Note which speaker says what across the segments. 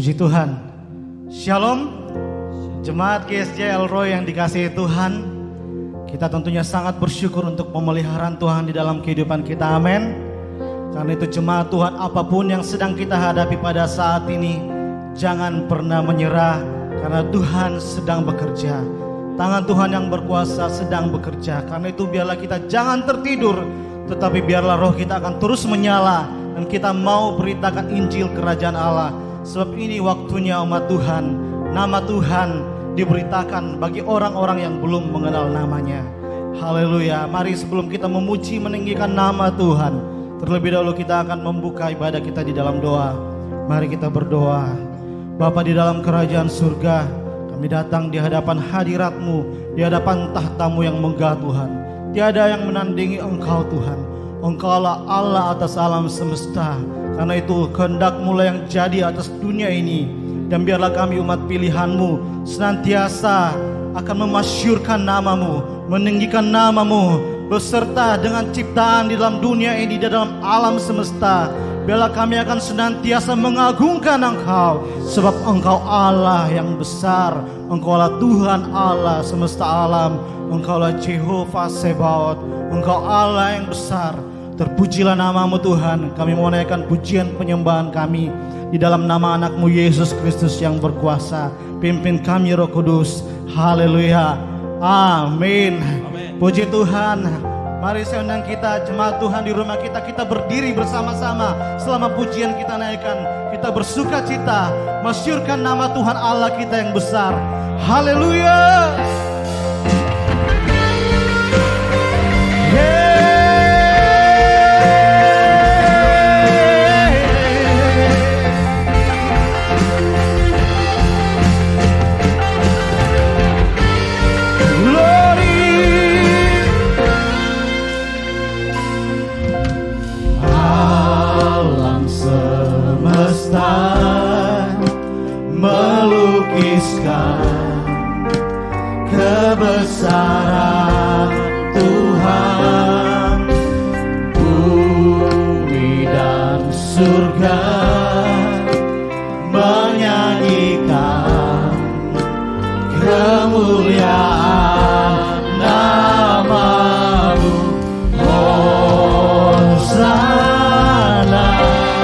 Speaker 1: Puji Tuhan. Shalom, jemaat GSJ Elroy yang dikasihi Tuhan. Kita tentunya sangat bersyukur untuk pemeliharaan Tuhan di dalam kehidupan kita, amin. Karena itu jemaat Tuhan, apapun yang sedang kita hadapi pada saat ini, jangan pernah menyerah, karena Tuhan sedang bekerja. Tangan Tuhan yang berkuasa sedang bekerja. Karena itu biarlah kita jangan tertidur, tetapi biarlah roh kita akan terus menyala, dan kita mau beritakan Injil Kerajaan Allah. Sebab ini waktunya umat Tuhan, nama Tuhan diberitakan bagi orang-orang yang belum mengenal namanya. Haleluya. Mari sebelum kita memuji meninggikan nama Tuhan, terlebih dahulu kita akan membuka ibadah kita di dalam doa. Mari kita berdoa. Bapa di dalam kerajaan surga, kami datang di hadapan hadirat-Mu, di hadapan tahta-Mu yang megah Tuhan. Tiada yang menandingi Engkau Tuhan. Engkaulah Allah atas alam semesta. Karena itu kehendak-Mu lah yang jadi atas dunia ini. Dan biarlah kami umat pilihan-Mu senantiasa akan memasyurkan nama-Mu, meninggikan nama-Mu, beserta dengan ciptaan di dalam dunia ini, di dalam alam semesta. Biarlah kami akan senantiasa mengagungkan Engkau, sebab Engkau Allah yang besar. Engkaulah Tuhan Allah semesta alam. Engkaulah Jehovah Sebaot. Engkau Allah yang besar. Terpujilah nama-Mu Tuhan. Kami menaikkan pujian penyembahan kami di dalam nama anak-Mu Yesus Kristus yang berkuasa. Pimpin kami Roh Kudus. Haleluya. Amin. Puji Tuhan. Mari saya undang kita, jemaat Tuhan di rumah kita, kita berdiri bersama-sama selama pujian kita naikkan. Kita bersuka cita, masyurkan nama Tuhan Allah kita yang besar. Haleluya. Melukiskan kebesaran Tuhan, bumi dan surga menyanyikan kemuliaan nama-Mu. Hosana,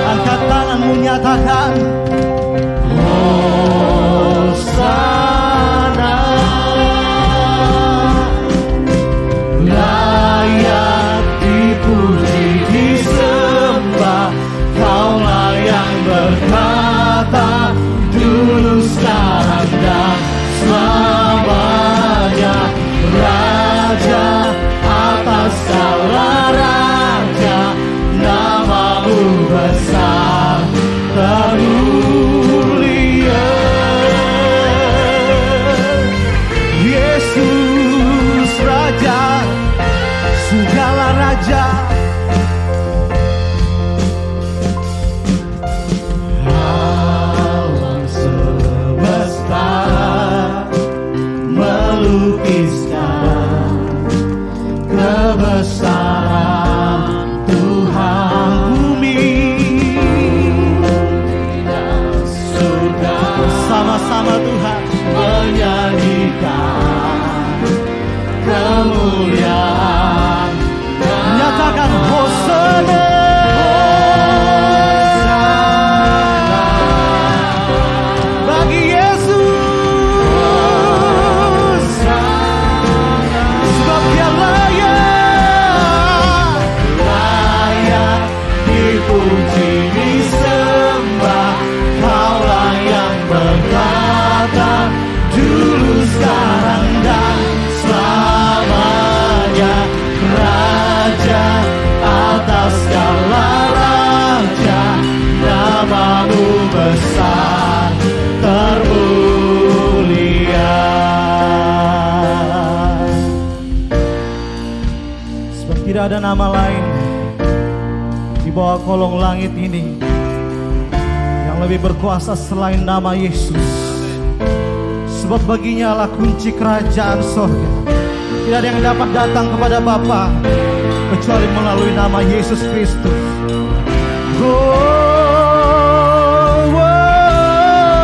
Speaker 1: angkat tanganmu, nyatakan Hosana, layak dipuji, disembah. Kaulah yang berkata dulu, sekarang dan selamanya. Raja atas segala raja, nama-Mu besar termulia. Yesus Raja, segala raja. Alam semesta melukiskan kebesaran Tuhan, bumi dan surga bersama-sama Tuhan menyanyikan kemuliaan. Nyatakan Hosana, bagi Yesus, sebab Dia layak dipuji, disembah. Kaulah yang berkata dulu, sekarang dan selamanya. Raja atas segala raja, nama-Mu besar termulia. Sebab tidak ada nama lain di bawah kolong langit ini yang lebih berkuasa selain nama Yesus. Sebab baginya lah kunci kerajaan sorga. Tidak ada yang dapat datang kepada Bapa kecuali melalui nama Yesus Kristus. Oh, oh,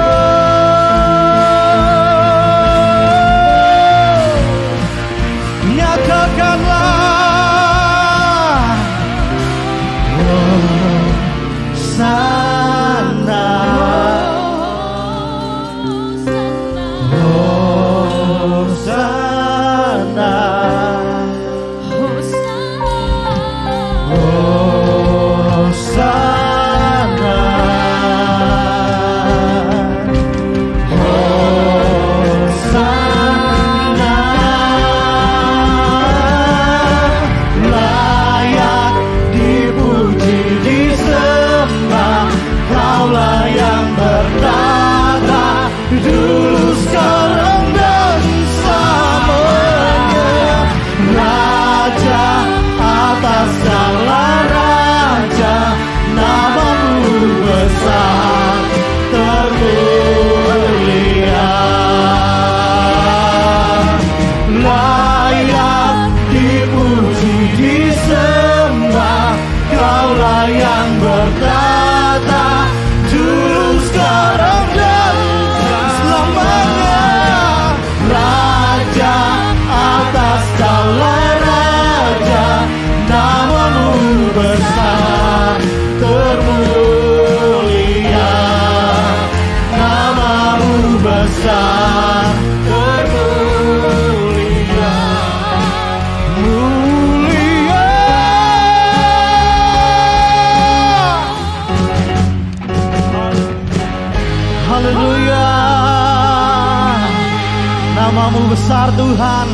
Speaker 1: Tuhan.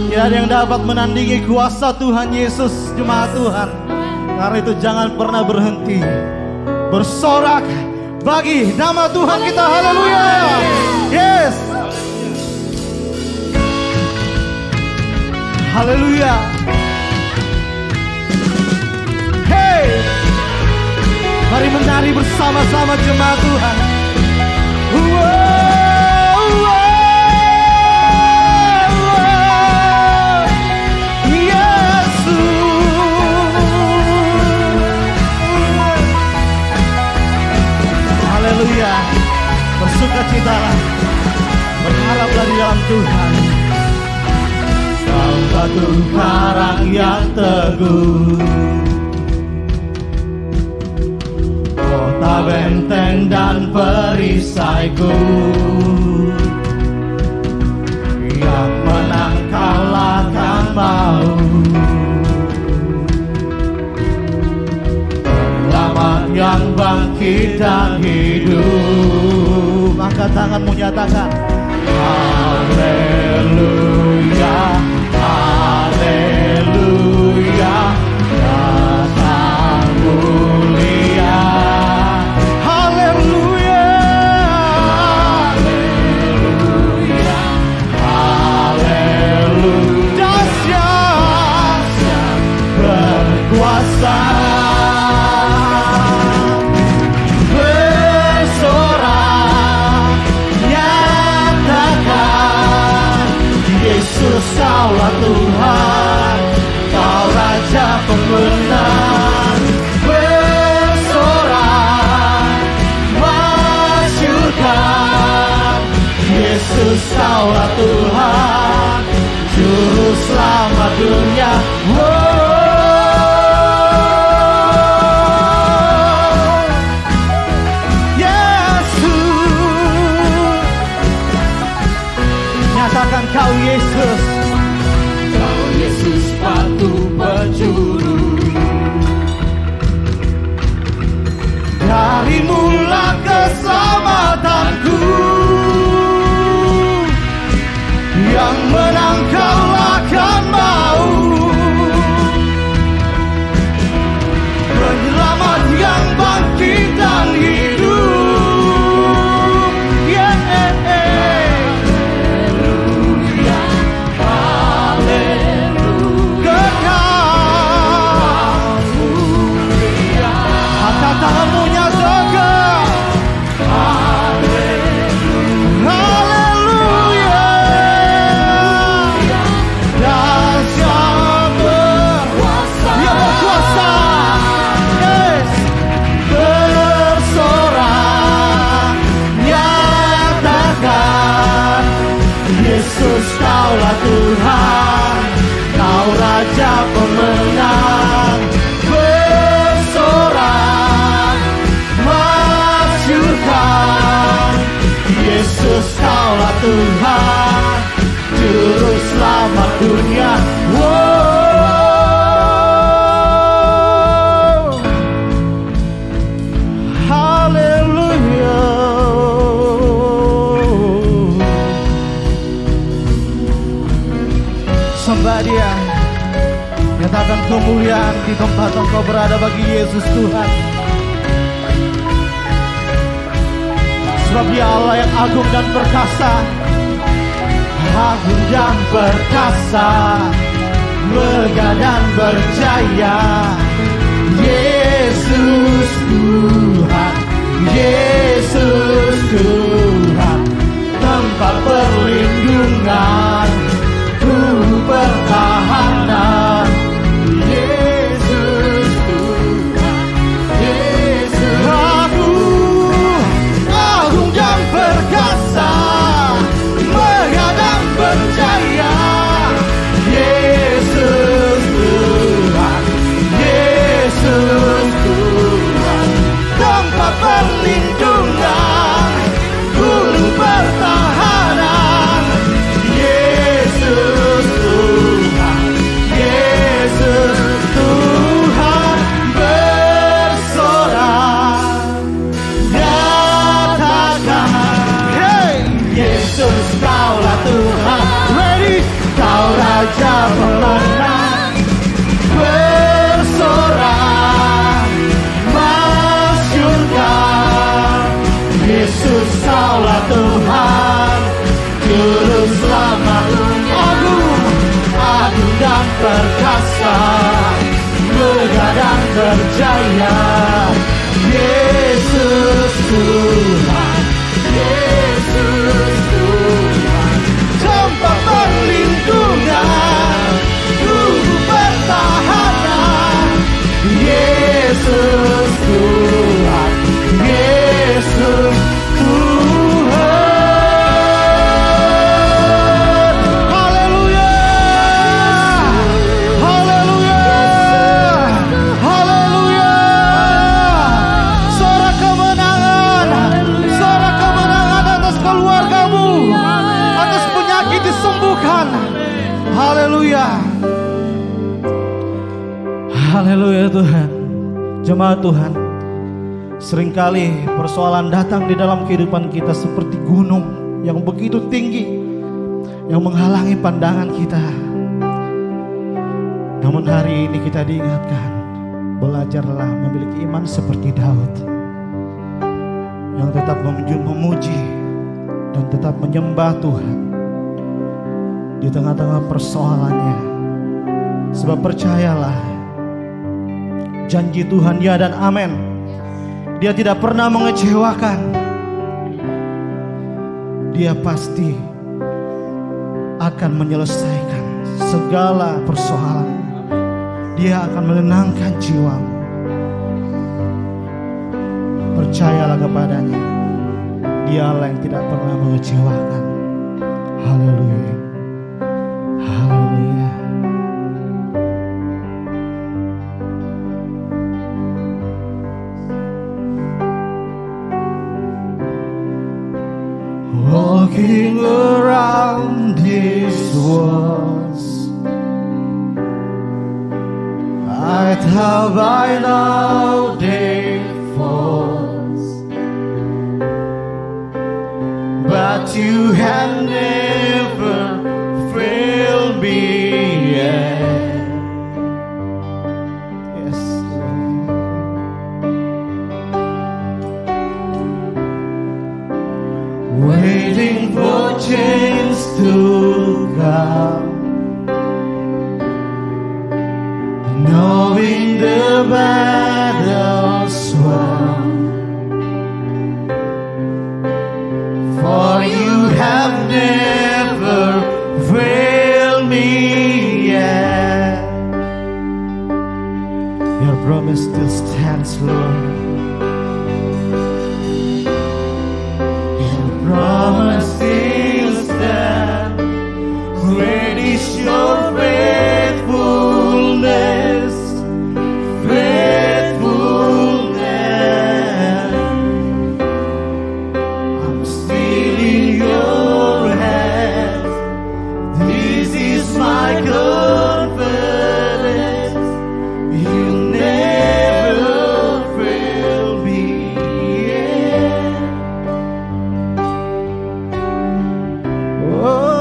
Speaker 1: Tidak ada yang dapat menandingi kuasa Tuhan Yesus, jemaat Tuhan. Karena itu jangan pernah berhenti bersorak bagi nama Tuhan kita. Haleluya. Yes. Haleluya. Hey, mari menari bersama-sama jemaat Tuhan. Haleluya. Bersukacitalah, berharaplah di dalam Tuhan. Kau batu karang yang teguh, kota benteng dan perisaiku, yang menang kalahkan maut, penyelamat yang bangkit dan hidup. Angkat tanganmu, nyatakan haleluya, haleluya, datang mulia. Haleluya, haleluya, haleluya, dahsyat berkuasa. Yesus, Kaulah Tuhan, Kau Raja pemenang. Bersorak, masyurkan, Yesus, Kaulah Tuhan, Juru Selamat dunia. Nyatakan Kau Yesus, Kau Yesus Batu penjuru. Dari mula keselamatanku, yang menang kalahkan maut, penyelamat yang bangkit dan hidup. Tanganmu nyatakan haleluya, dahsyat berkuasa, Dia berkuasa. Yes. Bersorak, nyatakan Yesus, Kaulah Tuhan, Kau Raja pemenang. Yesus, Kaulah Tuhan, Juru Selamat dunia. Wow. Haleluya. Sembah Dia, nyatakan kemuliaan di tempat Engkau berada bagi Yesus Tuhan. Sebab Dia Allah yang agung dan perkasa, agung dan perkasa, megah dan berjaya. Yesus Tuhan, Yesus Tuhan, tempat perlindungan, pertahanan. Yesus Tuhan, Yesus agung dan perkasa, megah dan berjaya. Yesus Tuhan, Yesus Tuhan, tempat perlindungan, gunung pertahanan. Yesus berjaya. Yesus Tuhan, Yesus Tuhan, tempat perlindungan, guru pertahanan. Yesus Tuhan, Yesus Tuhan. Haleluya, haleluya, haleluya. Suara kemenangan atas keluargamu, atas penyakit disembuhkan. Haleluya, haleluya Tuhan. Jemaat Tuhan, seringkali persoalan datang di dalam kehidupan kita seperti gunung yang begitu tinggi, yang menghalangi pandangan kita. Namun hari ini kita diingatkan, belajarlah memiliki iman seperti Daud, yang tetap memuji dan tetap menyembah Tuhan di tengah-tengah persoalannya. Sebab percayalah, janji Tuhan ya dan amin. Dia tidak pernah mengecewakan. Dia pasti akan menyelesaikan segala persoalan. Dia akan menenangkan jiwamu. Percayalah kepadanya. Dialah yang tidak pernah mengecewakan. Haleluya, haleluya. Walking around this world, I thought by now they falls, but you have never failed me yet. Yes, waiting for change to come, knowing the battle's won, for you have never failed me yet. Your promise still stands, Lord. Promise still stand. Great is your faithfulness, faithfulness. I'm still in your hands. This is my confidence. You never fail me yet. Oh,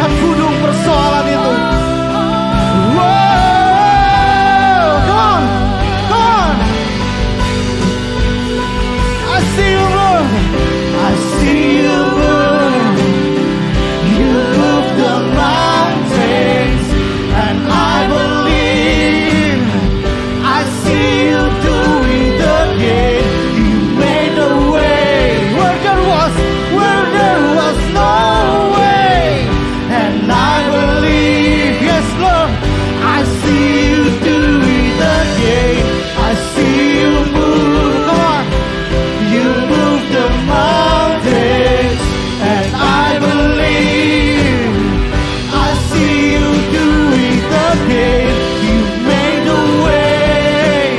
Speaker 1: angkat gunung persoalan itu. Wow, come on, come on. I see you move, I see you move. You move the mountains, and I believe. I see you doing the game. You made a way where there was no way, and I believe. Yes, Lord, I see you doing the game. I see you move. Come on, you move the mountains, and I believe. I see you doing the game. You made a way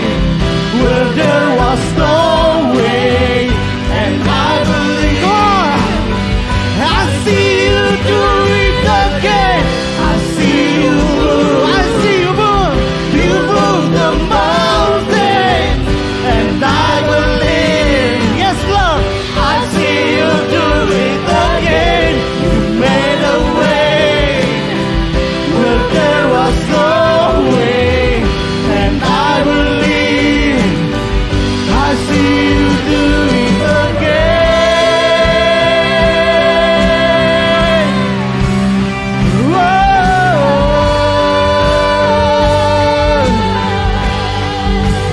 Speaker 1: where there was no way, and I believe. God, I see you doing the game. I see you move. I see you move. You move the mountains, and I believe. Yes, Lord, I see you doing the game. You made a way where there was no way, and I believe. I see you doing the game. Whoa.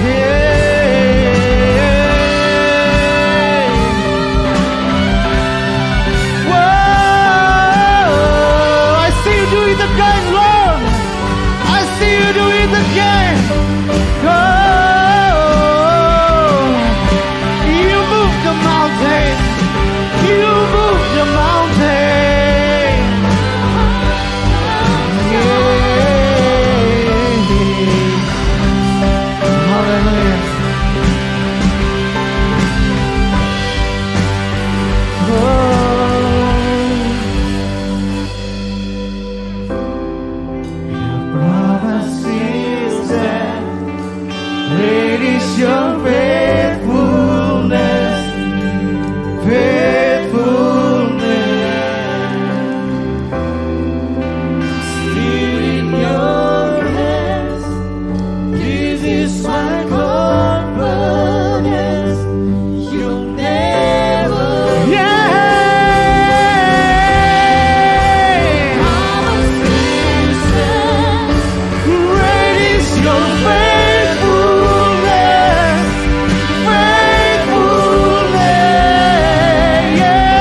Speaker 1: Yeah. Whoa. I see you doing the game, Lord. I see you doing the game. Oh, you move the mountain. You move the mountain. Yeah. Hallelujah. Your promises and great is your faithfulness, faithfulness. Still in your hands, this is my confidence. You'll never. Yeah. Great is your faithfulness, faithfulness. Yeah.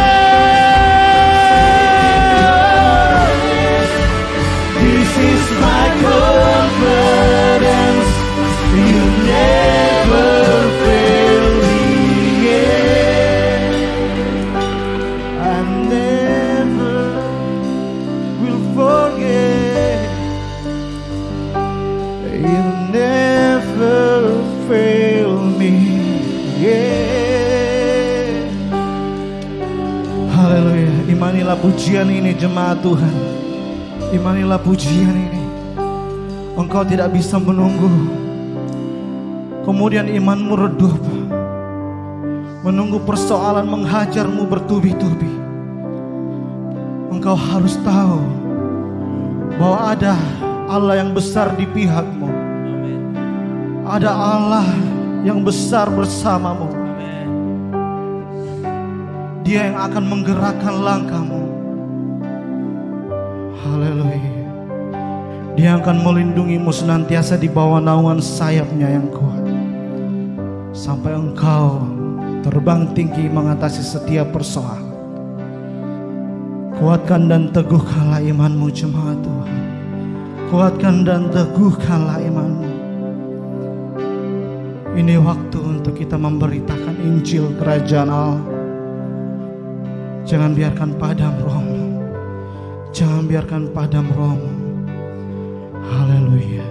Speaker 1: This is my confidence. You never fail me. Yeah. I never will forget. You never fail me. Yeah. Haleluya. Imanilah pujian ini jemaat Tuhan. Imanilah pujian ini. Engkau tidak bisa menunggu kemudian imanmu redup, menunggu persoalan menghajarmu bertubi-tubi. Engkau harus tahu bahwa ada Allah yang besar di pihakmu. Ada Allah yang besar bersamamu. Dia yang akan menggerakkan langkahmu. Haleluya. Dia akan melindungimu senantiasa di bawah naungan sayapnya yang kuat, sampai engkau terbang tinggi mengatasi setiap persoalan. Kuatkan dan teguhkanlah imanmu jemaat Tuhan. Kuatkan dan teguhkanlah imanmu. Ini waktu untuk kita memberitakan Injil Kerajaan Allah. Jangan biarkan padam rohmu. Jangan biarkan padam rohmu. Haleluya.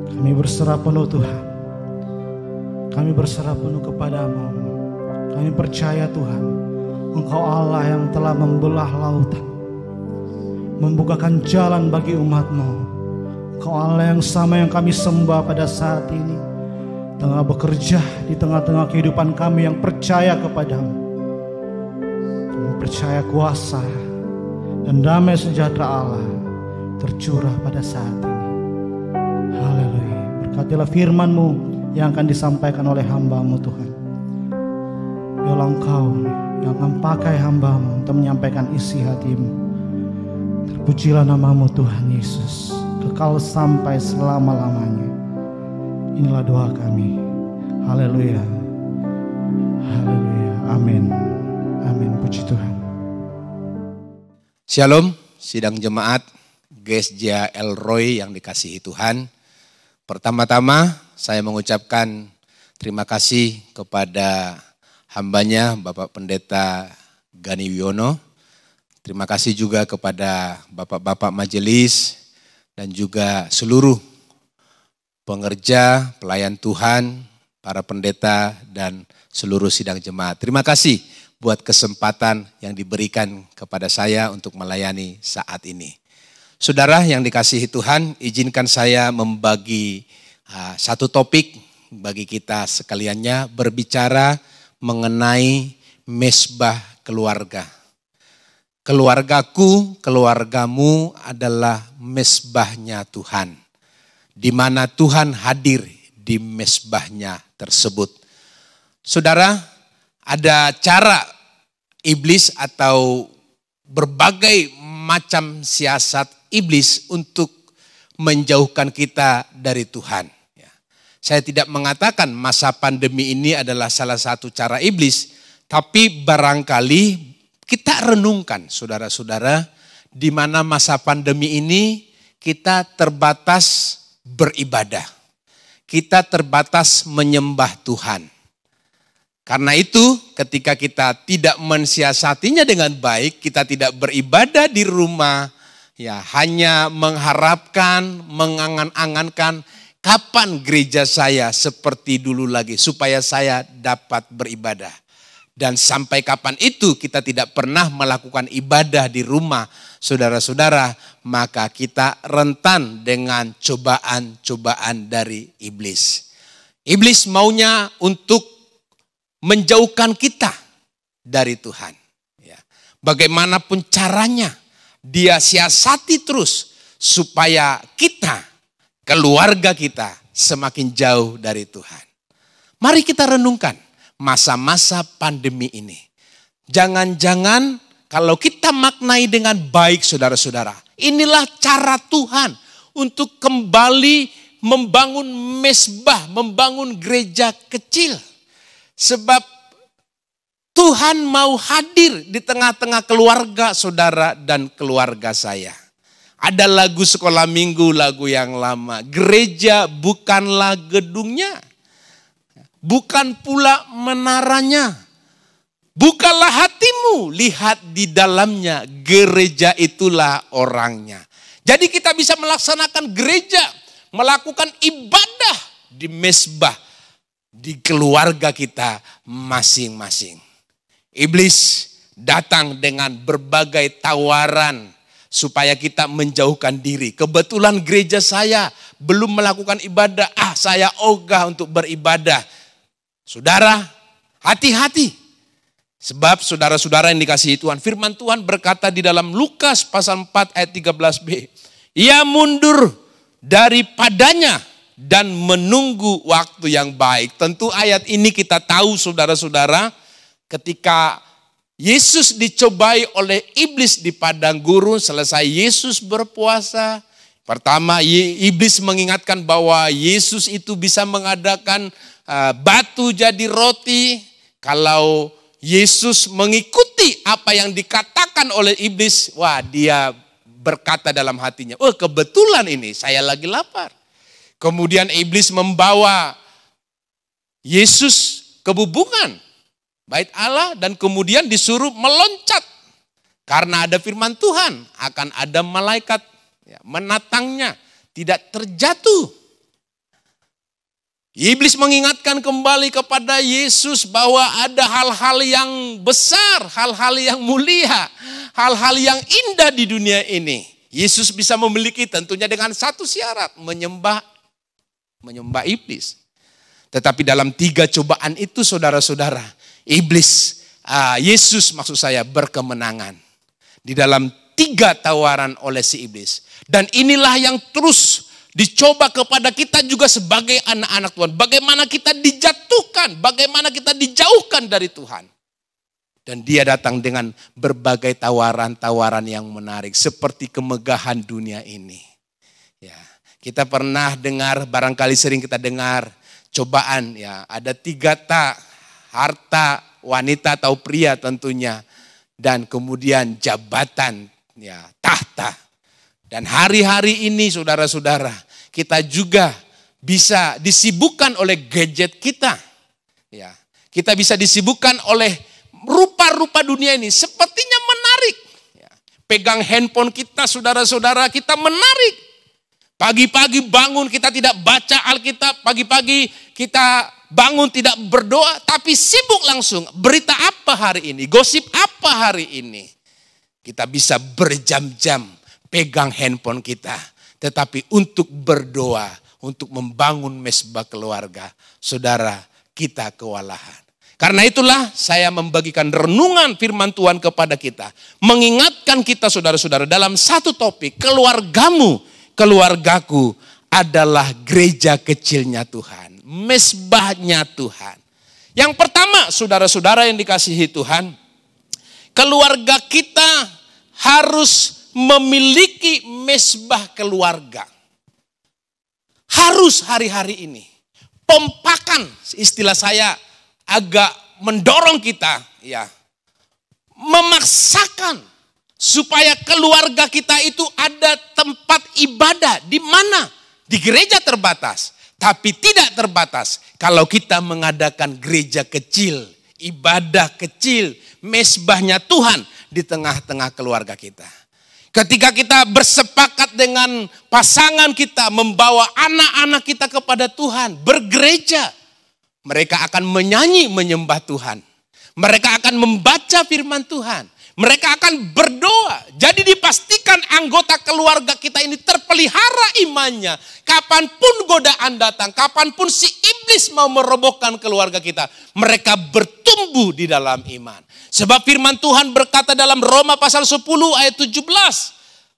Speaker 1: Kami berserah penuh Tuhan. Kami berserah penuh kepadamu. Kami percaya Tuhan, Engkau Allah yang telah membelah lautan, membukakan jalan bagi umat-Mu. Engkau Allah yang sama yang kami sembah pada saat ini, tengah bekerja di tengah-tengah kehidupan kami yang percaya kepadamu. Kami percaya kuasa dan damai sejahtera Allah tercurah pada saat ini. Haleluya. Berkatilah firman-Mu yang akan disampaikan oleh hamba-Mu Tuhan. Biarlah Engkau yang akan pakai hamba-Mu untuk menyampaikan isi hati-Mu. Terpujilah nama-Mu Tuhan Yesus, kekal sampai selama-lamanya. Inilah doa kami. Haleluya. Haleluya. Amin. Amin. Puji Tuhan.
Speaker 2: Shalom, sidang jemaat GSJ Elroy yang dikasihi Tuhan. Pertama-tama saya mengucapkan terima kasih kepada hambanya Bapak Pendeta Gani Wiono. Terima kasih juga kepada Bapak-Bapak Majelis dan juga seluruh pengerja, pelayan Tuhan, para pendeta dan seluruh sidang jemaat. Terima kasih buat kesempatan yang diberikan kepada saya untuk melayani saat ini. Saudara yang dikasihi Tuhan, izinkan saya membagi satu topik bagi kita sekaliannya, berbicara mengenai mesbah keluarga. Keluargaku, keluargamu adalah mesbahnya Tuhan, di mana Tuhan hadir di mesbahnya tersebut. Saudara, ada cara iblis atau berbagai macam siasat iblis untuk menjauhkan kita dari Tuhan. Saya tidak mengatakan masa pandemi ini adalah salah satu cara iblis, tapi barangkali kita renungkan saudara-saudara, di mana masa pandemi ini kita terbatas beribadah. Kita terbatas menyembah Tuhan. Karena itu ketika kita tidak mensiasatinya dengan baik, kita tidak beribadah di rumah, ya hanya mengharapkan, mengangan-angankan kapan gereja saya seperti dulu lagi supaya saya dapat beribadah. Dan sampai kapan itu kita tidak pernah melakukan ibadah di rumah, saudara-saudara, maka kita rentan dengan cobaan-cobaan dari iblis. Iblis maunya untuk menjauhkan kita dari Tuhan. Ya. Bagaimanapun caranya, dia siasati terus supaya kita, keluarga kita semakin jauh dari Tuhan. Mari kita renungkan masa-masa pandemi ini. Jangan-jangan kalau kita maknai dengan baik saudara-saudara, inilah cara Tuhan untuk kembali membangun mesbah, membangun gereja kecil. Sebab Tuhan mau hadir di tengah-tengah keluarga saudara dan keluarga saya. Ada lagu sekolah minggu, lagu yang lama. Gereja bukanlah gedungnya, bukan pula menaranya. Bukalah hatimu, lihat di dalamnya, gereja itulah orangnya. Jadi kita bisa melaksanakan gereja, melakukan ibadah di mesbah, di keluarga kita masing-masing. Iblis datang dengan berbagai tawaran supaya kita menjauhkan diri. Kebetulan gereja saya belum melakukan ibadah, saya ogah untuk beribadah. Saudara, hati-hati. Sebab saudara-saudara yang dikasihi Tuhan, firman Tuhan berkata di dalam Lukas pasal 4 ayat 13b. Ia mundur daripadanya dan menunggu waktu yang baik. Tentu ayat ini kita tahu saudara-saudara, ketika Yesus dicobai oleh iblis di padang gurun, selesai Yesus berpuasa. Pertama, iblis mengingatkan bahwa Yesus itu bisa mengadakan batu jadi roti. Kalau Yesus mengikuti apa yang dikatakan oleh iblis, dia berkata dalam hatinya, kebetulan ini saya lagi lapar. Kemudian iblis membawa Yesus ke bubungan bait Allah dan kemudian disuruh meloncat. Karena ada firman Tuhan, akan ada malaikat menatangnya, tidak terjatuh. Iblis mengingatkan kembali kepada Yesus bahwa ada hal-hal yang besar, hal-hal yang mulia, hal-hal yang indah di dunia ini. Yesus bisa memiliki tentunya dengan satu syarat, menyembah iblis. Tetapi dalam 3 cobaan itu saudara-saudara, Yesus maksud saya berkemenangan. Di dalam 3 tawaran oleh si iblis. Dan inilah yang terus dicoba kepada kita juga sebagai anak-anak Tuhan. Bagaimana kita dijatuhkan, bagaimana kita dijauhkan dari Tuhan. Dan dia datang dengan berbagai tawaran-tawaran yang menarik. Seperti kemegahan dunia ini. Ya, kita pernah dengar, barangkali sering kita dengar cobaan. Ya, ada 3 tak, harta, wanita atau pria tentunya. Dan kemudian jabatan, ya, tahta. Dan hari-hari ini saudara-saudara, kita juga bisa disibukkan oleh gadget kita. Ya, kita bisa disibukkan oleh rupa-rupa dunia ini sepertinya menarik. Ya, pegang handphone kita, saudara-saudara, kita menarik. Pagi-pagi bangun kita tidak baca Alkitab, pagi-pagi kita bangun tidak berdoa, tapi sibuk langsung. Berita apa hari ini? Gosip apa hari ini? Kita bisa berjam-jam pegang handphone kita. Tetapi untuk berdoa, untuk membangun mesbah keluarga, saudara, kita kewalahan. Karena itulah saya membagikan renungan firman Tuhan kepada kita. Mengingatkan kita saudara-saudara dalam satu topik, keluargamu, keluargaku adalah gereja kecilnya Tuhan. Mesbahnya Tuhan. Yang pertama saudara-saudara yang dikasihi Tuhan, keluarga kita harus memiliki mesbah keluarga. Harus hari-hari ini. Pompakan, istilah saya agak mendorong kita, ya, memaksakan supaya keluarga kita itu ada tempat ibadah. Di mana? Di gereja terbatas, tapi tidak terbatas kalau kita mengadakan gereja kecil, ibadah kecil, mesbahnya Tuhan di tengah-tengah keluarga kita. Ketika kita bersepakat dengan pasangan kita membawa anak-anak kita kepada Tuhan, bergereja, mereka akan menyanyi menyembah Tuhan. Mereka akan membaca firman Tuhan. Mereka akan berdoa. Jadi dipastikan anggota keluarga kita ini terpelihara imannya. Kapanpun godaan datang, kapanpun si iblis mau merobohkan keluarga kita, mereka bertumbuh di dalam iman. Sebab firman Tuhan berkata dalam Roma pasal 10 ayat 17.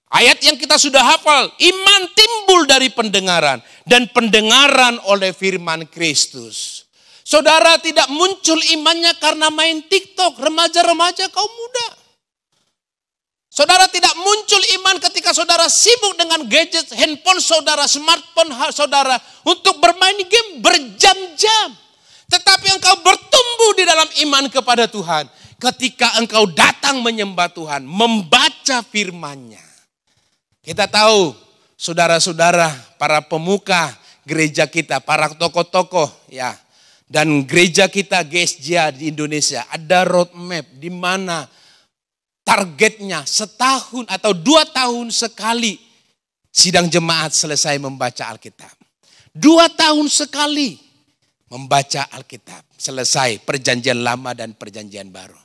Speaker 2: Ayat yang kita sudah hafal, iman timbul dari pendengaran dan pendengaran oleh firman Kristus. Saudara tidak muncul imannya karena main TikTok, remaja-remaja kaum muda. Saudara tidak muncul iman ketika saudara sibuk dengan gadget, handphone saudara, smartphone saudara untuk bermain game berjam-jam. Tetapi engkau bertumbuh di dalam iman kepada Tuhan ketika engkau datang menyembah Tuhan, membaca firman-Nya. Kita tahu saudara-saudara, para pemuka gereja kita, para tokoh-tokoh, ya. Dan gereja kita GSJ di Indonesia ada roadmap di mana targetnya setahun atau 2 tahun sekali sidang jemaat selesai membaca Alkitab. 2 tahun sekali membaca Alkitab. Selesai perjanjian lama dan perjanjian baru.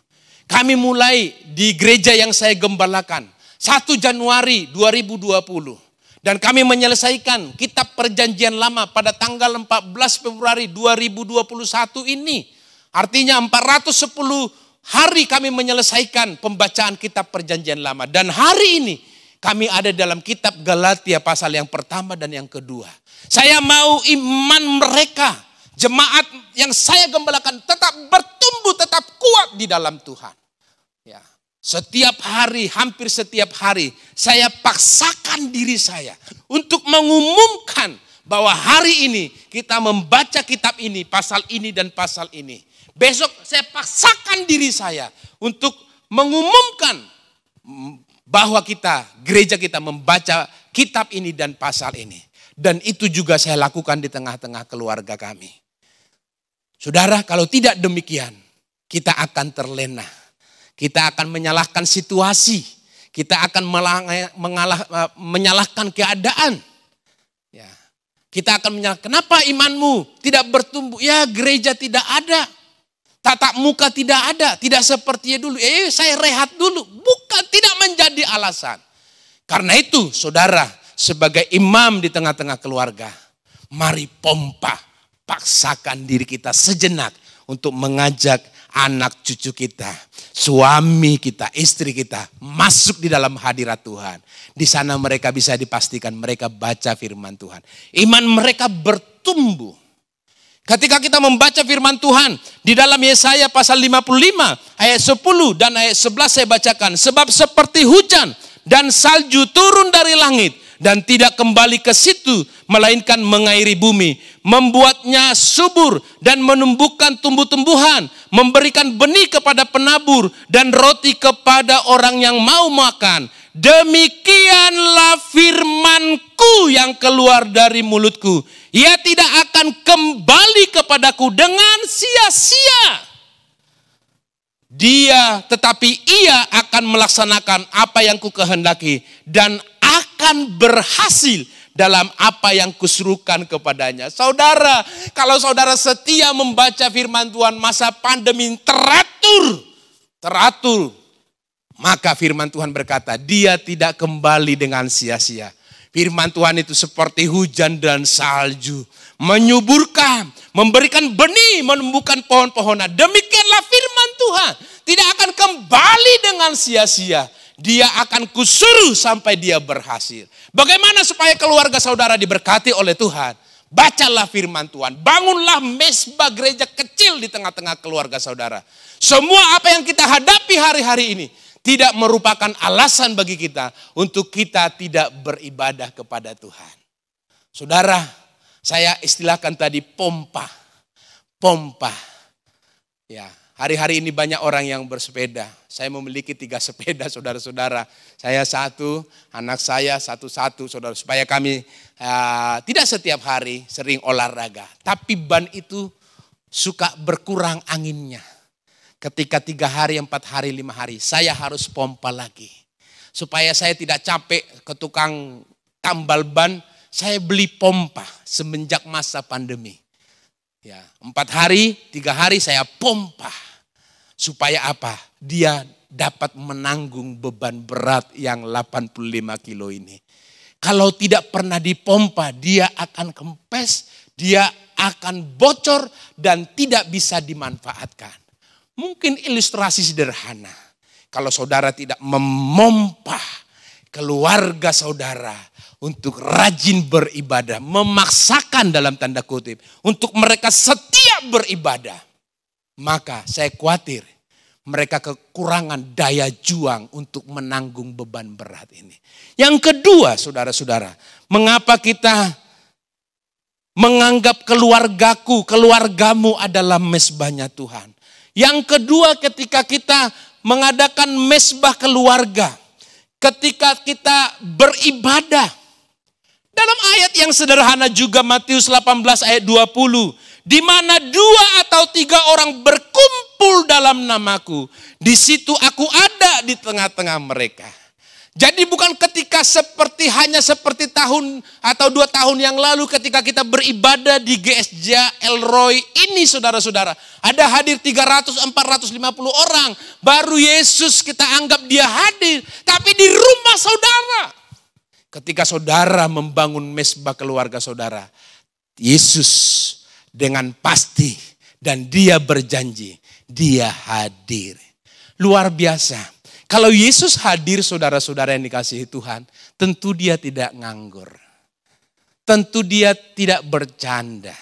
Speaker 2: Kami mulai di gereja yang saya gembalakan 1 Januari 2020. Dan kami menyelesaikan kitab perjanjian lama pada tanggal 14 Februari 2021 ini. Artinya 410 hari kami menyelesaikan pembacaan kitab perjanjian lama. Dan hari ini kami ada dalam kitab Galatia pasal yang pertama dan yang kedua. Saya mau iman mereka, jemaat yang saya gembalakan tetap bertumbuh, tetap kuat di dalam Tuhan. Ya. Setiap hari, hampir setiap hari, saya paksakan diri saya untuk mengumumkan bahwa hari ini kita membaca kitab ini, pasal ini dan pasal ini. Besok saya paksakan diri saya untuk mengumumkan bahwa gereja kita membaca kitab ini dan pasal ini. Dan itu juga saya lakukan di tengah-tengah keluarga kami. Saudara, kalau tidak demikian, kita akan terlena. Kita akan menyalahkan situasi. Kita akan menyalahkan keadaan. Ya. Kita akan menyalahkan, kenapa imanmu tidak bertumbuh? Ya, gereja tidak ada. Tatap muka tidak ada. Tidak seperti dulu. Saya rehat dulu. Bukan, tidak menjadi alasan. Karena itu, saudara, sebagai imam di tengah-tengah keluarga, mari paksakan diri kita sejenak untuk mengajak anak cucu kita, suami kita, istri kita masuk di dalam hadirat Tuhan. Di sana mereka bisa dipastikan mereka baca firman Tuhan. Iman mereka bertumbuh. Ketika kita membaca firman Tuhan di dalam Yesaya pasal 55 ayat 10 dan ayat 11 saya bacakan. Sebab seperti hujan dan salju turun dari langit dan tidak kembali ke situ, melainkan mengairi bumi, membuatnya subur dan menumbuhkan tumbuh-tumbuhan, memberikan benih kepada penabur dan roti kepada orang yang mau makan. Demikianlah firmanku yang keluar dari mulutku. Ia tidak akan kembali kepadaku dengan sia-sia. Tetapi ia akan melaksanakan apa yang kukehendaki dan akan berhasil dalam apa yang kusuruhkan kepadanya. Saudara, kalau saudara setia membaca firman Tuhan masa pandemi teratur, maka firman Tuhan berkata, dia tidak kembali dengan sia-sia. Firman Tuhan itu seperti hujan dan salju, menyuburkan, memberikan benih, menumbuhkan pohon-pohonan. Demikianlah firman Tuhan, tidak akan kembali dengan sia-sia. Dia akan kusuruh sampai dia berhasil. Bagaimana supaya keluarga saudara diberkati oleh Tuhan? Bacalah firman Tuhan, bangunlah mesbah gereja kecil di tengah-tengah keluarga saudara. Semua apa yang kita hadapi hari-hari ini tidak merupakan alasan bagi kita untuk kita tidak beribadah kepada Tuhan. Saudara, saya istilahkan tadi pompa. Ya, hari-hari ini banyak orang yang bersepeda. Saya memiliki 3 sepeda, saudara-saudara. Saya 1, anak saya 1, saudara. Supaya kami tidak setiap hari sering olahraga. Tapi ban itu suka berkurang anginnya. Ketika 3 hari, 4 hari, 5 hari, saya harus pompa lagi. Supaya saya tidak capek ke tukang tambal ban, saya beli pompa semenjak masa pandemi. Ya, 4 hari, 3 hari saya pompa. Supaya apa? Dia dapat menanggung beban berat yang 85 kilo ini. Kalau tidak pernah dipompa, dia akan kempes, dia akan bocor dan tidak bisa dimanfaatkan. Mungkin ilustrasi sederhana. Kalau saudara tidak memompa keluarga saudara untuk rajin beribadah, memaksakan dalam tanda kutip untuk mereka setia beribadah, maka saya khawatir mereka kekurangan daya juang untuk menanggung beban berat ini. Yang kedua, saudara-saudara, mengapa kita menganggap keluargamu adalah mesbahnya Tuhan? Yang kedua, ketika kita mengadakan mesbah keluarga, ketika kita beribadah, dalam ayat yang sederhana juga Matius 18 ayat 20, di mana 2 atau 3 orang berkumpul dalam namaku, di situ aku ada di tengah-tengah mereka. Jadi bukan ketika hanya seperti tahun atau 2 tahun yang lalu ketika kita beribadah di GSJ Elroy ini, saudara-saudara. Ada hadir 300-450 orang. Baru Yesus kita anggap dia hadir. Tapi di rumah saudara. Ketika saudara membangun mesbah keluarga saudara, Yesus dengan pasti dan dia berjanji, dia hadir. Luar biasa. Kalau Yesus hadir, saudara-saudara yang dikasihi Tuhan, tentu dia tidak nganggur. Tentu dia tidak bercanda.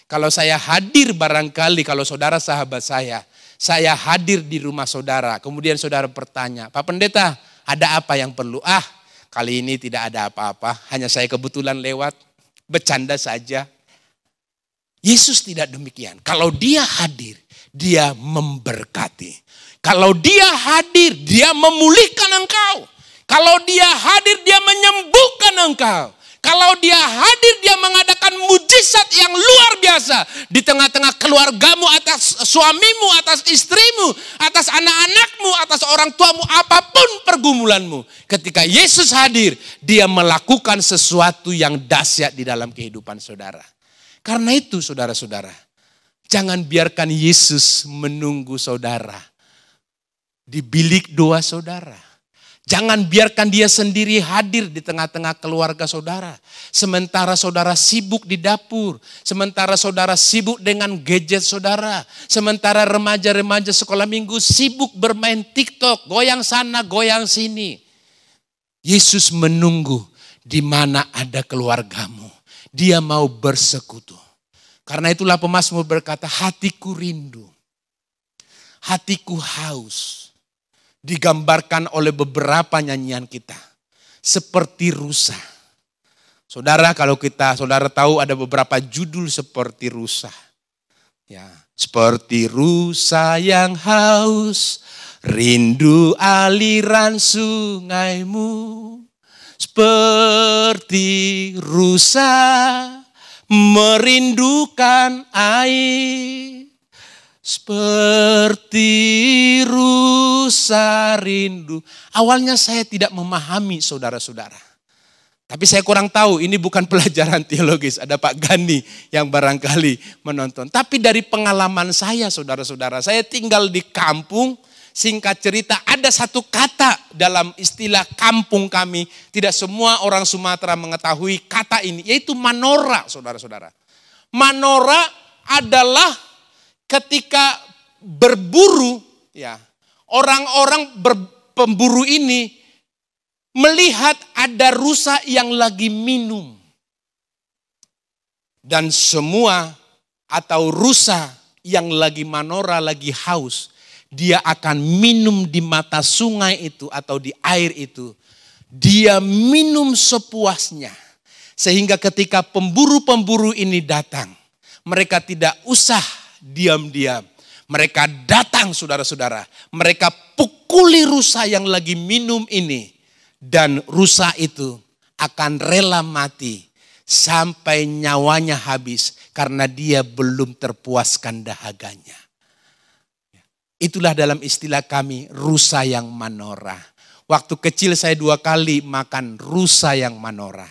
Speaker 2: Kalau saya hadir barangkali, kalau saudara sahabat saya hadir di rumah saudara. Kemudian saudara bertanya, Pak Pendeta, ada apa yang perlu? Kali ini tidak ada apa-apa, hanya saya kebetulan lewat, bercanda saja. Yesus tidak demikian. Kalau dia hadir, dia memberkati. Kalau dia hadir, dia memulihkan engkau. Kalau dia hadir, dia menyembuhkan engkau. Kalau dia hadir, dia mengadakan mujizat yang luar biasa. Di tengah-tengah keluargamu, atas suamimu, atas istrimu, atas anak-anakmu, atas orang tuamu, apapun pergumulanmu. Ketika Yesus hadir, dia melakukan sesuatu yang dahsyat di dalam kehidupan saudara. Karena itu saudara-saudara, jangan biarkan Yesus menunggu saudara di bilik doa saudara. Jangan biarkan dia sendiri hadir di tengah-tengah keluarga saudara. Sementara saudara sibuk di dapur. Sementara saudara sibuk dengan gadget saudara. Sementara remaja-remaja sekolah minggu sibuk bermain TikTok. Goyang sana, goyang sini. Yesus menunggu di mana ada keluargamu. Dia mau bersekutu. Karena itulah pemazmur berkata, hatiku rindu. Hatiku haus. Digambarkan oleh beberapa nyanyian kita. Seperti rusa. Saudara, kalau saudara tahu ada beberapa judul seperti rusa. Ya, seperti rusa yang haus, rindu aliran sungaimu. Seperti rusa merindukan air. Seperti rusa rindu. Awalnya saya tidak memahami saudara-saudara. Tapi saya kurang tahu, ini bukan pelajaran teologis. Ada Pak Gani yang barangkali menonton. Tapi dari pengalaman saya saudara-saudara. Saya tinggal di kampung, singkat cerita ada satu kata dalam istilah kampung kami. Tidak semua orang Sumatera mengetahui kata ini. Yaitu manora saudara-saudara. Manora adalah ketika berburu, ya, orang-orang pemburu ini melihat ada rusa yang lagi minum. Dan semua atau rusa yang lagi manora, lagi haus, dia akan minum di mata sungai itu atau di air itu. Dia minum sepuasnya. Sehingga ketika pemburu-pemburu ini datang, mereka tidak usah diam-diam. Mereka datang saudara-saudara. Mereka pukuli rusa yang lagi minum ini. Dan rusa itu akan rela mati. Sampai nyawanya habis. Karena dia belum terpuaskan dahaganya. Itulah dalam istilah kami rusa yang manora. Waktu kecil saya 2 kali makan rusa yang manora.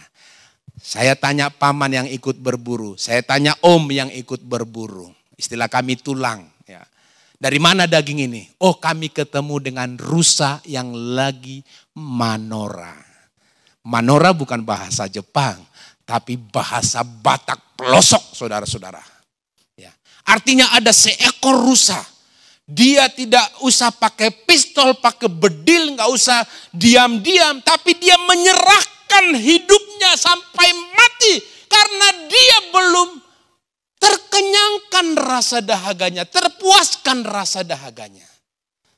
Speaker 2: Saya tanya paman yang ikut berburu. Saya tanya om yang ikut berburu. Istilah kami tulang. Ya. Dari mana daging ini? Oh, kami ketemu dengan rusa yang lagi manora. Manora bukan bahasa Jepang, tapi bahasa Batak pelosok saudara-saudara. Ya. Artinya ada seekor rusa. Dia tidak usah pakai pistol, pakai bedil, nggak usah diam-diam. Tapi dia menyerahkan hidupnya sampai mati. Karena dia belum terkenyangkan rasa dahaganya, terpuaskan rasa dahaganya.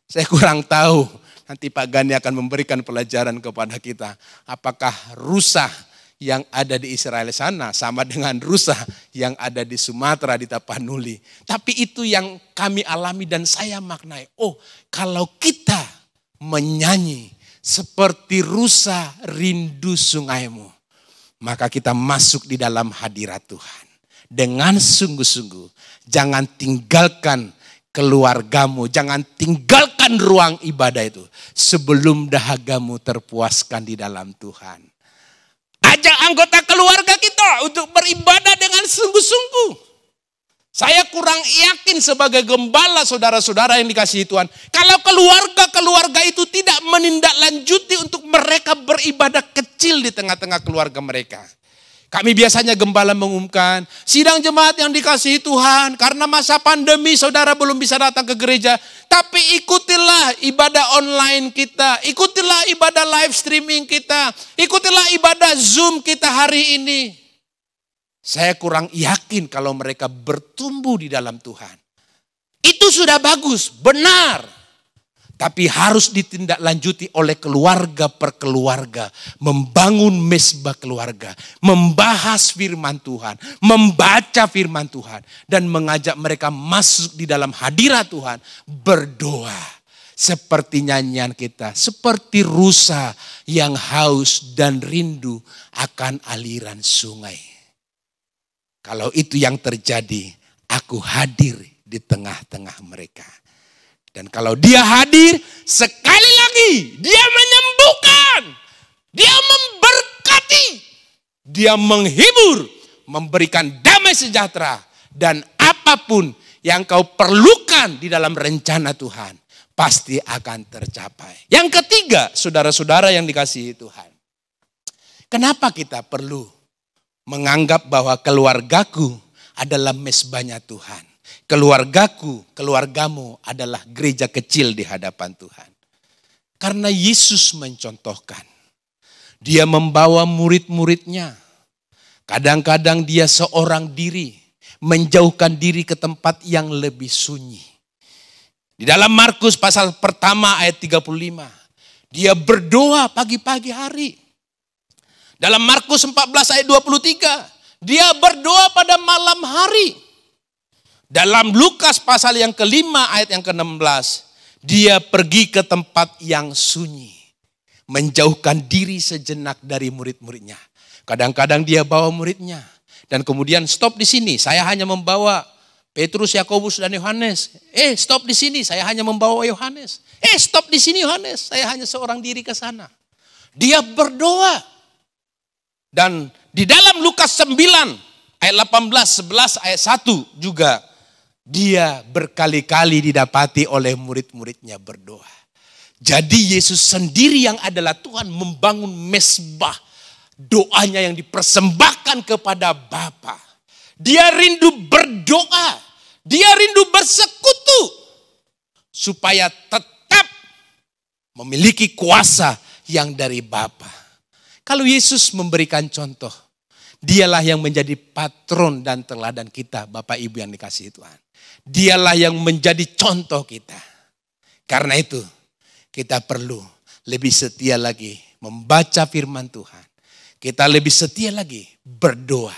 Speaker 2: Saya kurang tahu, nanti Pak Gani akan memberikan pelajaran kepada kita. Apakah rusa yang ada di Israel sana sama dengan rusa yang ada di Sumatera, di Tapanuli. Tapi itu yang kami alami dan saya maknai. Oh, kalau kita menyanyi seperti rusa rindu sungaimu, maka kita masuk di dalam hadirat Tuhan. Dengan sungguh-sungguh, jangan tinggalkan keluargamu, jangan tinggalkan ruang ibadah itu sebelum dahagamu terpuaskan di dalam Tuhan. Ajak anggota keluarga kita untuk beribadah dengan sungguh-sungguh. Saya kurang yakin sebagai gembala saudara-saudara yang dikasihi Tuhan. Kalau keluarga-keluarga itu tidak menindaklanjuti untuk mereka beribadah kecil di tengah-tengah keluarga mereka. Kami biasanya gembala mengumumkan, sidang jemaat yang dikasihi Tuhan, karena masa pandemi saudara belum bisa datang ke gereja, tapi ikutilah ibadah online kita, ikutilah ibadah live streaming kita, ikutilah ibadah Zoom kita hari ini. Saya kurang yakin kalau mereka bertumbuh di dalam Tuhan. Itu sudah bagus, benar. Tapi harus ditindaklanjuti oleh keluarga per keluarga. Membangun mesbah keluarga. Membahas firman Tuhan. Membaca firman Tuhan. Dan mengajak mereka masuk di dalam hadirat Tuhan. Berdoa. Seperti nyanyian kita. Seperti rusa yang haus dan rindu akan aliran sungai. Kalau itu yang terjadi, aku hadir di tengah-tengah mereka. Dan kalau dia hadir, sekali lagi dia menyembuhkan, dia memberkati, dia menghibur, memberikan damai sejahtera. Dan apapun yang kau perlukan di dalam rencana Tuhan, pasti akan tercapai. Yang ketiga, saudara-saudara yang dikasihi Tuhan. Kenapa kita perlu menganggap bahwa keluargaku adalah mezbahnya Tuhan. Keluargaku, keluargamu adalah gereja kecil di hadapan Tuhan. Karena Yesus mencontohkan. Dia membawa murid-muridnya. Kadang-kadang dia seorang diri. Menjauhkan diri ke tempat yang lebih sunyi. Di dalam Markus pasal pertama ayat 35. Dia berdoa pagi-pagi hari. Dalam Markus 14 ayat 23. Dia berdoa pada malam hari. Dalam Lukas pasal yang kelima ayat yang ke-16. Dia pergi ke tempat yang sunyi. Menjauhkan diri sejenak dari murid-muridnya. Kadang-kadang dia bawa muridnya. Dan kemudian stop di sini. Saya hanya membawa Petrus, Yakobus, dan Yohanes. Stop di sini. Saya hanya membawa Yohanes. Stop di sini Yohanes. Saya hanya seorang diri ke sana. Dia berdoa. Dan di dalam Lukas 9 ayat 18, 11 ayat 1 juga. Dia berkali-kali didapati oleh murid-muridnya berdoa. Jadi Yesus sendiri yang adalah Tuhan membangun mezbah. Doanya yang dipersembahkan kepada Bapa. Dia rindu berdoa. Dia rindu bersekutu. Supaya tetap memiliki kuasa yang dari Bapa. Kalau Yesus memberikan contoh. Dialah yang menjadi patron dan teladan kita. Bapak Ibu yang dikasihi Tuhan. Dialah yang menjadi contoh kita. Karena itu kita perlu lebih setia lagi membaca firman Tuhan. Kita lebih setia lagi berdoa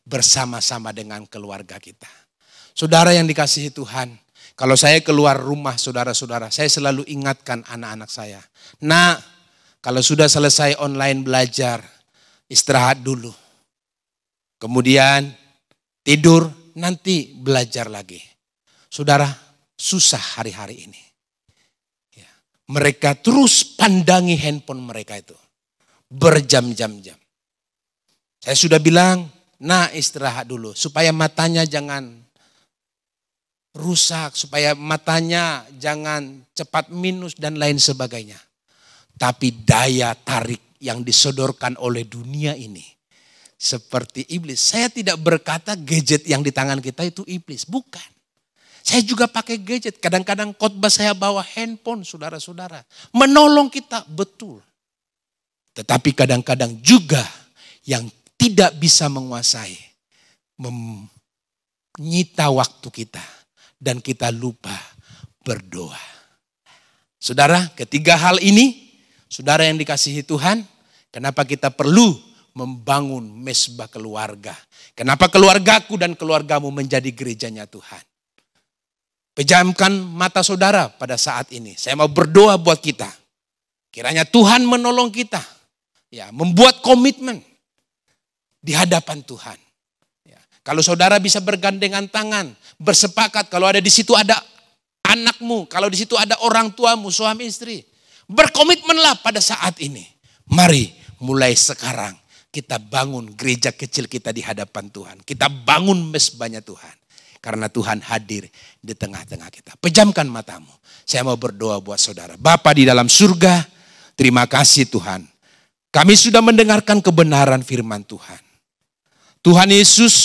Speaker 2: bersama-sama dengan keluarga kita. Saudara yang dikasihi Tuhan, kalau saya keluar rumah saudara-saudara, saya selalu ingatkan anak-anak saya. Nah, kalau sudah selesai online belajar, istirahat dulu. Kemudian tidur, nanti belajar lagi. Saudara, susah hari-hari ini. Mereka terus pandangi handphone mereka itu. Berjam-jam-jam. Saya sudah bilang, nah istirahat dulu. Supaya matanya jangan rusak. Supaya matanya jangan cepat minus dan lain sebagainya. Tapi daya tarik yang disodorkan oleh dunia ini. Seperti iblis. Saya tidak berkata gadget yang di tangan kita itu iblis. Bukan. Saya juga pakai gadget. Kadang-kadang khotbah saya bawa handphone saudara-saudara. Menolong kita, betul. Tetapi kadang-kadang juga yang tidak bisa menguasai. Menyita waktu kita. Dan kita lupa berdoa. Saudara, ketiga hal ini. Saudara yang dikasihi Tuhan. Kenapa kita perlu membangun mezbah keluarga. Kenapa keluargaku dan keluargamu menjadi gerejanya Tuhan. Pejamkan mata saudara pada saat ini. Saya mau berdoa buat kita. Kiranya Tuhan menolong kita. Ya, membuat komitmen di hadapan Tuhan. Ya, kalau saudara bisa bergandengan tangan, bersepakat kalau ada di situ ada anakmu, kalau di situ ada orang tuamu, suami istri, berkomitmenlah pada saat ini. Mari mulai sekarang kita bangun gereja kecil kita di hadapan Tuhan. Kita bangun mezbahnya Tuhan. Karena Tuhan hadir di tengah-tengah kita. Pejamkan matamu. Saya mau berdoa buat saudara. Bapa di dalam surga, terima kasih Tuhan. Kami sudah mendengarkan kebenaran firman Tuhan. Tuhan Yesus,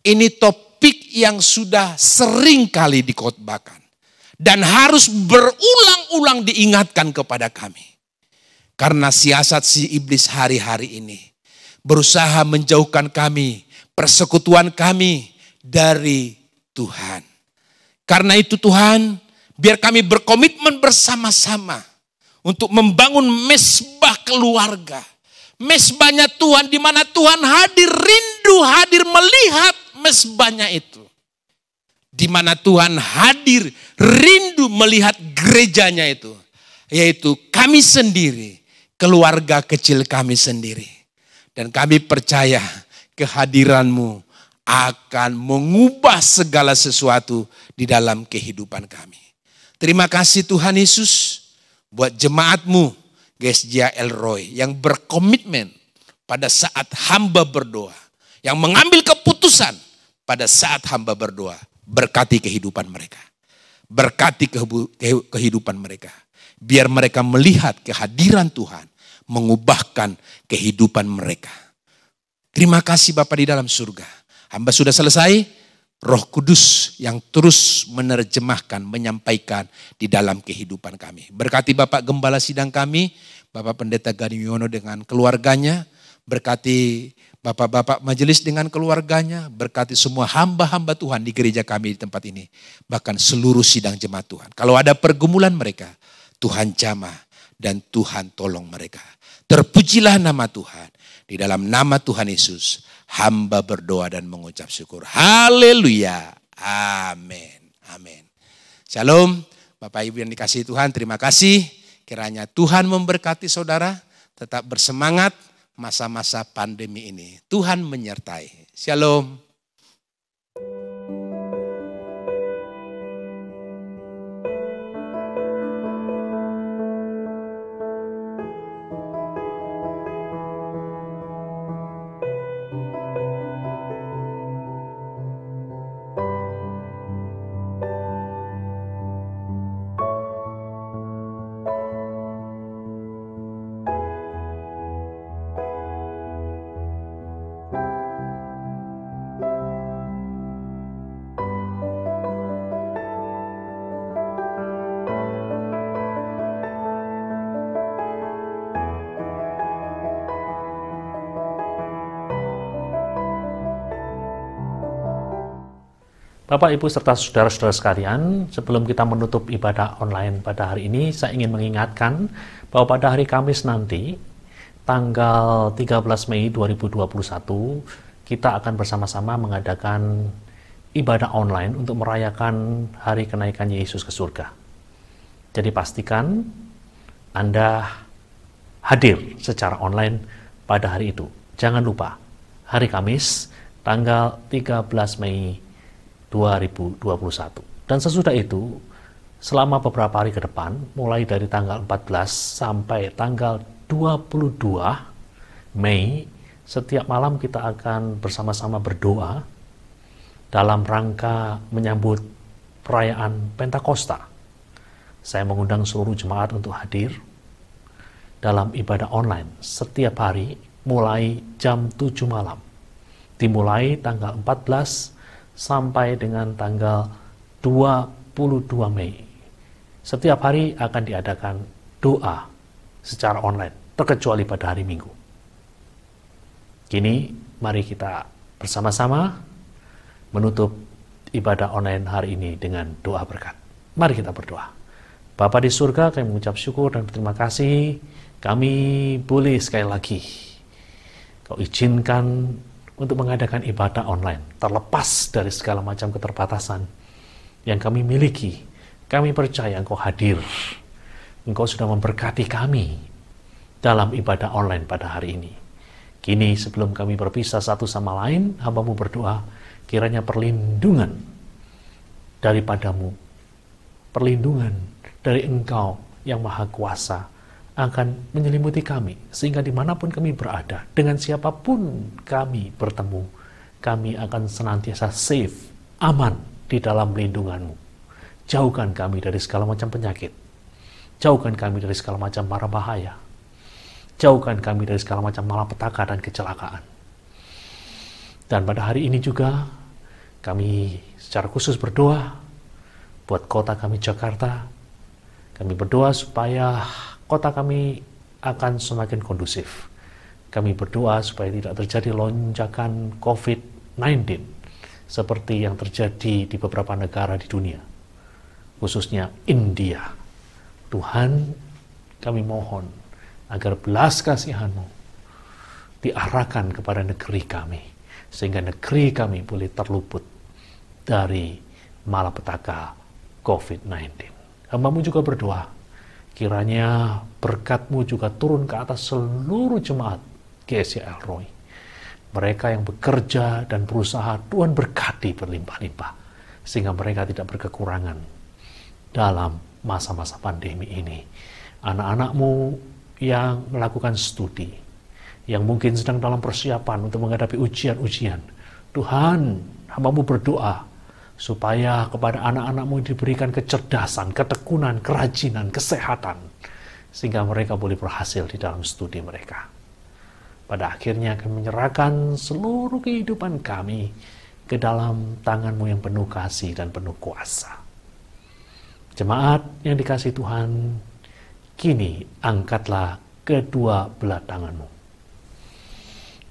Speaker 2: ini topik yang sudah sering kali dikhotbahkan. Dan harus berulang-ulang diingatkan kepada kami. Karena siasat si iblis hari-hari ini berusaha menjauhkan kami, persekutuan kami dari Tuhan. Karena itu Tuhan, biar kami berkomitmen bersama-sama untuk membangun mezbah keluarga. Mezbahnya Tuhan di mana Tuhan hadir, rindu hadir melihat mezbahnya itu. Di mana Tuhan hadir, rindu melihat gerejanya itu. Yaitu kami sendiri, keluarga kecil kami sendiri. Dan kami percaya kehadiran-Mu akan mengubah segala sesuatu di dalam kehidupan kami. Terima kasih Tuhan Yesus buat jemaat-Mu, GSJ El Roy, yang berkomitmen pada saat hamba berdoa. Yang mengambil keputusan pada saat hamba berdoa. Berkati kehidupan mereka. Berkati kehidupan mereka. Biar mereka melihat kehadiran Tuhan mengubahkan kehidupan mereka. Terima kasih Bapa di dalam surga. Hamba sudah selesai. Roh Kudus yang terus menerjemahkan, menyampaikan di dalam kehidupan kami. Berkati Bapak Gembala Sidang kami, Bapak Pendeta Gani Yono dengan keluarganya. Berkati Bapak-bapak majelis dengan keluarganya. Berkati semua hamba-hamba Tuhan di gereja kami di tempat ini. Bahkan seluruh sidang jemaat Tuhan. Kalau ada pergumulan mereka, Tuhan jamah dan Tuhan tolong mereka. Terpujilah nama Tuhan. Di dalam nama Tuhan Yesus, hamba berdoa dan mengucap syukur. Haleluya. Amin. Amin. Shalom. Bapak Ibu yang dikasihi Tuhan, terima kasih. Kiranya Tuhan memberkati saudara. Tetap bersemangat masa-masa pandemi ini. Tuhan menyertai. Shalom.
Speaker 3: Bapak, Ibu, serta saudara-saudara sekalian, sebelum kita menutup ibadah online pada hari ini, saya ingin mengingatkan bahwa pada hari Kamis nanti, tanggal 13 Mei 2021, kita akan bersama-sama mengadakan ibadah online untuk merayakan hari kenaikan Yesus ke surga. Jadi pastikan Anda hadir secara online pada hari itu. Jangan lupa, hari Kamis, tanggal 13 Mei 2021. Dan sesudah itu, selama beberapa hari ke depan, mulai dari tanggal 14 sampai tanggal 22 Mei, setiap malam kita akan bersama-sama berdoa dalam rangka menyambut perayaan Pentakosta. Saya mengundang seluruh jemaat untuk hadir dalam ibadah online setiap hari mulai jam 7 malam. Dimulai tanggal 14 sampai dengan tanggal 22 Mei. Setiap hari akan diadakan doa secara online, terkecuali pada hari Minggu. Kini, mari kita bersama-sama menutup ibadah online hari ini dengan doa berkat. Mari kita berdoa. Bapa di surga, kami mengucap syukur dan berterima kasih. Kami boleh sekali lagi Kau izinkan untuk mengadakan ibadah online, terlepas dari segala macam keterbatasan yang kami miliki. Kami percaya Engkau hadir. Engkau sudah memberkati kami dalam ibadah online pada hari ini. Kini sebelum kami berpisah satu sama lain, hamba-Mu berdoa, kiranya perlindungan daripadamu, perlindungan dari Engkau yang Maha Kuasa akan menyelimuti kami, sehingga dimanapun kami berada, dengan siapapun kami bertemu, kami akan senantiasa safe, aman di dalam lindungan-Mu. Jauhkan kami dari segala macam penyakit, jauhkan kami dari segala macam mara bahaya, jauhkan kami dari segala macam malapetaka dan kecelakaan. Dan pada hari ini juga, kami secara khusus berdoa buat kota kami Jakarta. Kami berdoa supaya kota kami akan semakin kondusif. Kami berdoa supaya tidak terjadi lonjakan COVID-19 seperti yang terjadi di beberapa negara di dunia, khususnya India. Tuhan, kami mohon agar belas kasihan-Mu diarahkan kepada negeri kami, sehingga negeri kami boleh terluput dari malapetaka COVID-19. Hamba-Mu juga berdoa, kiranya berkat-Mu juga turun ke atas seluruh jemaat GSJ Elroy. Mereka yang bekerja dan berusaha, Tuhan berkati berlimpah-limpah, sehingga mereka tidak berkekurangan dalam masa-masa pandemi ini. Anak-anak-Mu yang melakukan studi, yang mungkin sedang dalam persiapan untuk menghadapi ujian-ujian, Tuhan, hamba-Mu berdoa, supaya kepada anak-anakmu diberikan kecerdasan, ketekunan, kerajinan, kesehatan, sehingga mereka boleh berhasil di dalam studi mereka. Pada akhirnya kami menyerahkan seluruh kehidupan kami ke dalam tangan-Mu yang penuh kasih dan penuh kuasa. Jemaat yang dikasihi Tuhan, kini angkatlah kedua belah tangan-Mu.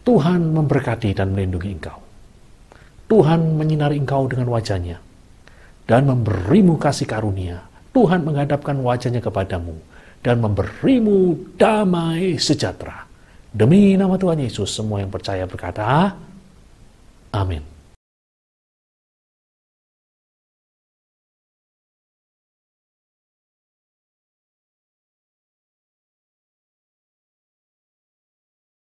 Speaker 3: Tuhan memberkati dan melindungi engkau. Tuhan menyinari engkau dengan wajah-Nya dan memberimu kasih karunia. Tuhan menghadapkan wajah-Nya kepadamu dan memberimu damai sejahtera. Demi nama Tuhan Yesus, semua yang percaya berkata, amin.